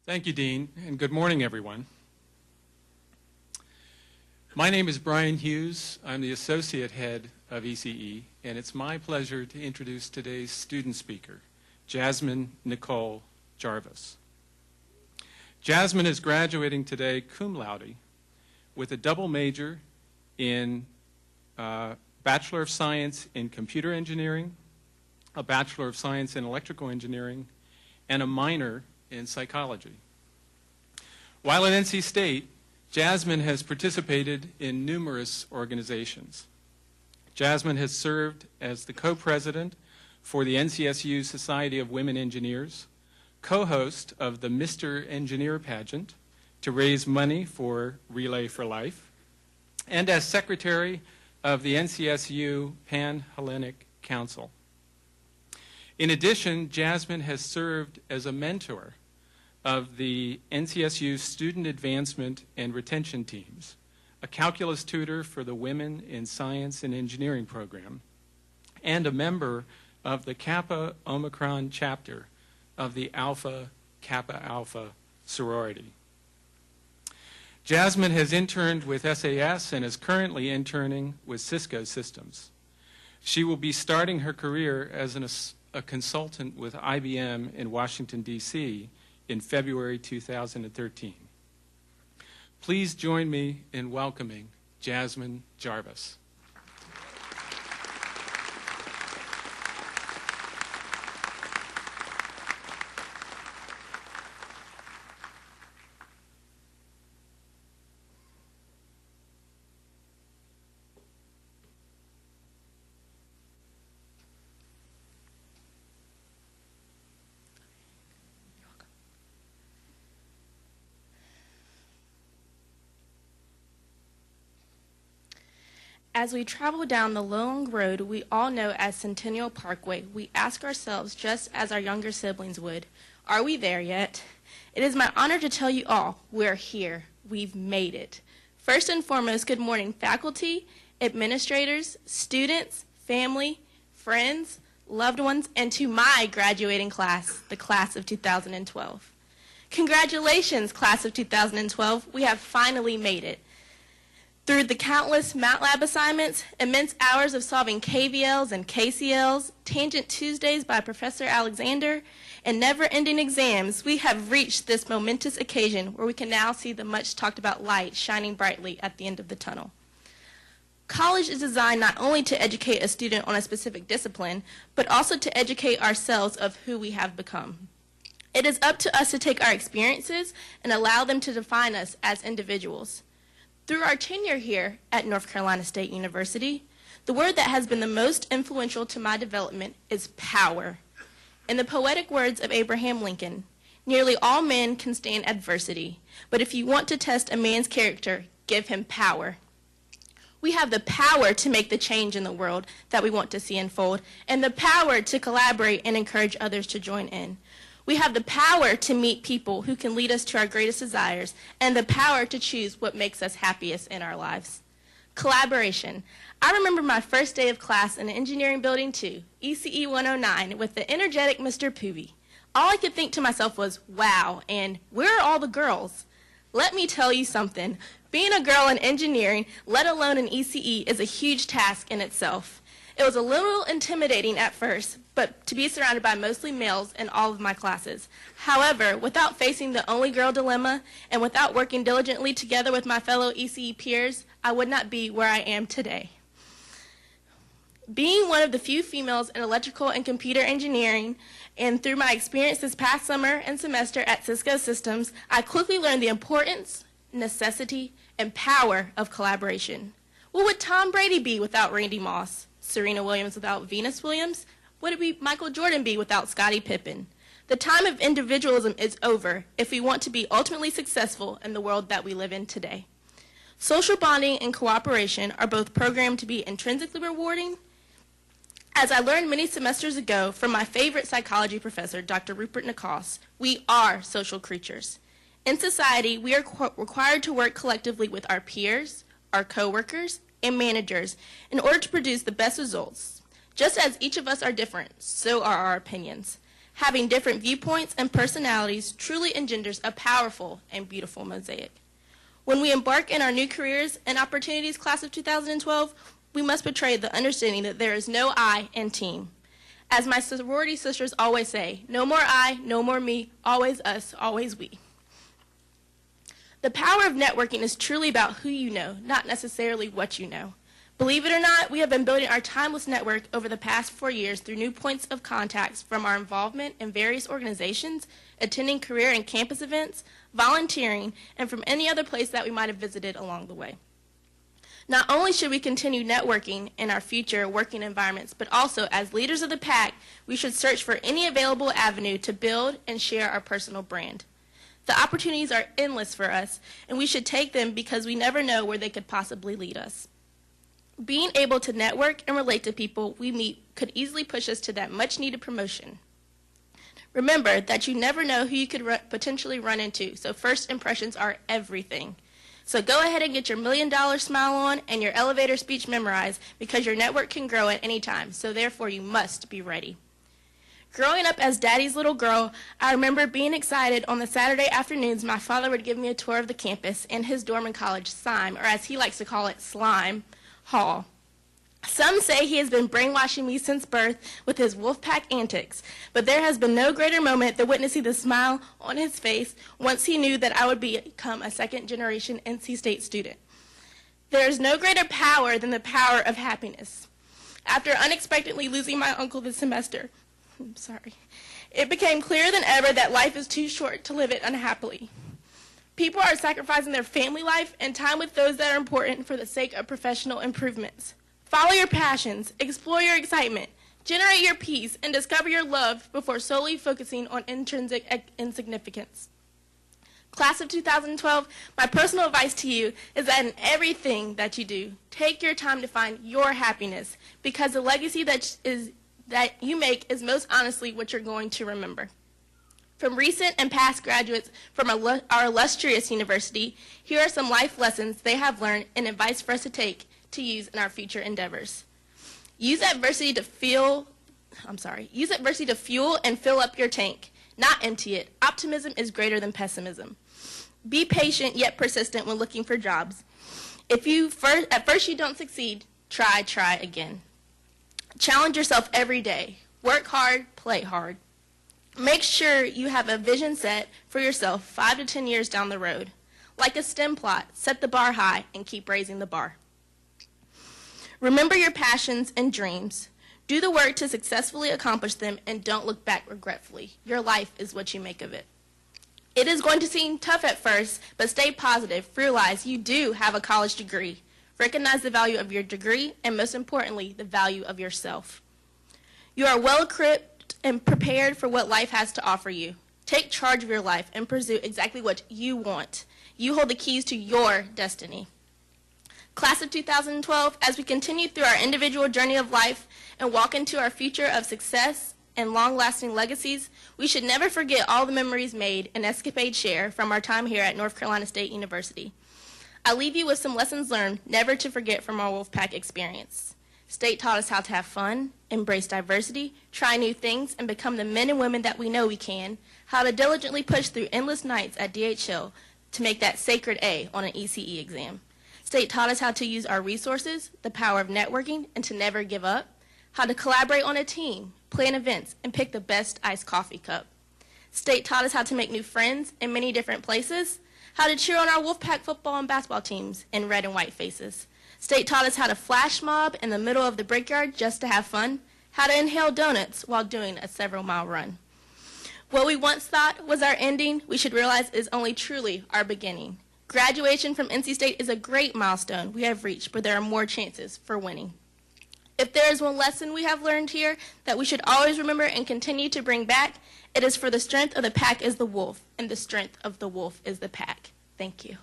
Thank you, Dean, and good morning, everyone. My name is Brian Hughes. I'm the Associate Head of ECE, and it's my pleasure to introduce today's student speaker, Jasmine Nicole Jarvis. Jasmine is graduating today cum laude with a double major in Bachelor of Science in Computer Engineering, a Bachelor of Science in Electrical Engineering, and a minor in psychology. While at NC State, Jasmine has participated in numerous organizations. Jasmine has served as the co-president for the NCSU Society of Women Engineers, co-host of the Mr. Engineer pageant to raise money for Relay for Life, and as secretary of the NCSU Pan-Hellenic Council. In addition, Jasmine has served as a mentor of the NCSU Student Advancement and Retention Teams, a calculus tutor for the Women in Science and Engineering program, and a member of the Kappa Omicron chapter of the Alpha Kappa Alpha sorority. Jasmine has interned with SAS and is currently interning with Cisco Systems. She will be starting her career as a consultant with IBM in Washington, D.C. in February 2013. Please join me in welcoming Jasmine Jarvis. As we travel down the long road we all know as Centennial Parkway, we ask ourselves, just as our younger siblings would, are we there yet? It is my honor to tell you all, we're here. We've made it. First and foremost, good morning, faculty, administrators, students, family, friends, loved ones, and to my graduating class, the class of 2012. Congratulations, class of 2012. We have finally made it. Through the countless MATLAB assignments, immense hours of solving KVLs and KCLs, Tangent Tuesdays by Professor Alexander, and never-ending exams, we have reached this momentous occasion where we can now see the much-talked-about light shining brightly at the end of the tunnel. College is designed not only to educate a student on a specific discipline, but also to educate ourselves of who we have become. It is up to us to take our experiences and allow them to define us as individuals. Through our tenure here at North Carolina State University, the word that has been the most influential to my development is power. In the poetic words of Abraham Lincoln, nearly all men can stand adversity, but if you want to test a man's character, give him power. We have the power to make the change in the world that we want to see unfold, and the power to collaborate and encourage others to join in. We have the power to meet people who can lead us to our greatest desires, and the power to choose what makes us happiest in our lives. Collaboration. I remember my first day of class in Engineering Building 2, ECE 109, with the energetic Mr. Poovy. All I could think to myself was, wow, and where are all the girls? Let me tell you something. Being a girl in engineering, let alone in ECE, is a huge task in itself. It was a little intimidating at first, but to be surrounded by mostly males in all of my classes. However, without facing the only girl dilemma and without working diligently together with my fellow ECE peers, I would not be where I am today. Being one of the few females in electrical and computer engineering, and through my experience this past summer and semester at Cisco Systems, I quickly learned the importance, necessity, and power of collaboration. What would Tom Brady be without Randy Moss? Serena Williams without Venus Williams? Would it be Michael Jordan be without Scottie Pippen? The time of individualism is over if we want to be ultimately successful in the world that we live in today. Social bonding and cooperation are both programmed to be intrinsically rewarding. As I learned many semesters ago from my favorite psychology professor, Dr. Rupert Nichols, we are social creatures. In society, we are required to work collectively with our peers, our coworkers, and managers in order to produce the best results. Just as each of us are different, so are our opinions. Having different viewpoints and personalities truly engenders a powerful and beautiful mosaic. When we embark in our new careers and opportunities, class of 2012, we must portray the understanding that there is no I in team. As my sorority sisters always say, no more I, no more me, always us, always we. The power of networking is truly about who you know, not necessarily what you know. Believe it or not, we have been building our timeless network over the past 4 years through new points of contacts from our involvement in various organizations, attending career and campus events, volunteering, and from any other place that we might have visited along the way. Not only should we continue networking in our future working environments, but also as leaders of the pack, we should search for any available avenue to build and share our personal brand. The opportunities are endless for us, and we should take them because we never know where they could possibly lead us. Being able to network and relate to people we meet could easily push us to that much-needed promotion. Remember that you never know who you could potentially run into, so first impressions are everything. So go ahead and get your $1 million smile on and your elevator speech memorized, because your network can grow at any time, so therefore you must be ready. Growing up as Daddy's little girl, I remember being excited on the Saturday afternoons my father would give me a tour of the campus and his dorm in college, Sime, or as he likes to call it, Slime Hall. Some say he has been brainwashing me since birth with his Wolfpack antics, but there has been no greater moment than witnessing the smile on his face once he knew that I would become a second-generation NC State student. There is no greater power than the power of happiness. After unexpectedly losing my uncle this semester, it became clearer than ever that life is too short to live it unhappily. People are sacrificing their family life and time with those that are important for the sake of professional improvements. Follow your passions, explore your excitement, generate your peace, and discover your love before solely focusing on intrinsic insignificance. Class of 2012, my personal advice to you is that in everything that you do, take your time to find your happiness, because the legacy that you make is most honestly what you're going to remember. From recent and past graduates from our illustrious university, here are some life lessons they have learned and advice for us to use in our future endeavors. Use adversity to fuel and fill up your tank, not empty it. Optimism is greater than pessimism. Be patient yet persistent when looking for jobs. If at first you don't succeed, try again. Challenge yourself every day. Work hard, play hard. Make sure you have a vision set for yourself 5 to 10 years down the road. Like a STEM plot, set the bar high and keep raising the bar. Remember your passions and dreams. Do the work to successfully accomplish them and don't look back regretfully. Your life is what you make of it. It is going to seem tough at first, but stay positive. Realize you do have a college degree. Recognize the value of your degree and, most importantly, the value of yourself. You are well equipped and prepared for what life has to offer you. Take charge of your life and pursue exactly what you want. You hold the keys to your destiny. Class of 2012, as we continue through our individual journey of life and walk into our future of success and long-lasting legacies, we should never forget all the memories made and escapades shared from our time here at North Carolina State University. I leave you with some lessons learned never to forget from our Wolfpack experience. State taught us how to have fun, embrace diversity, try new things, and become the men and women that we know we can, how to diligently push through endless nights at DHL to make that sacred A on an ECE exam. State taught us how to use our resources, the power of networking, and to never give up, how to collaborate on a team, plan events, and pick the best iced coffee cup. State taught us how to make new friends in many different places, how to cheer on our Wolfpack football and basketball teams in red and white faces. State taught us how to flash mob in the middle of the brickyard just to have fun, how to inhale donuts while doing a several-mile run. What we once thought was our ending, we should realize is only truly our beginning. Graduation from NC State is a great milestone we have reached, but there are more chances for winning. If there is one lesson we have learned here that we should always remember and continue to bring back, it is for the strength of the pack is the wolf, and the strength of the wolf is the pack. Thank you.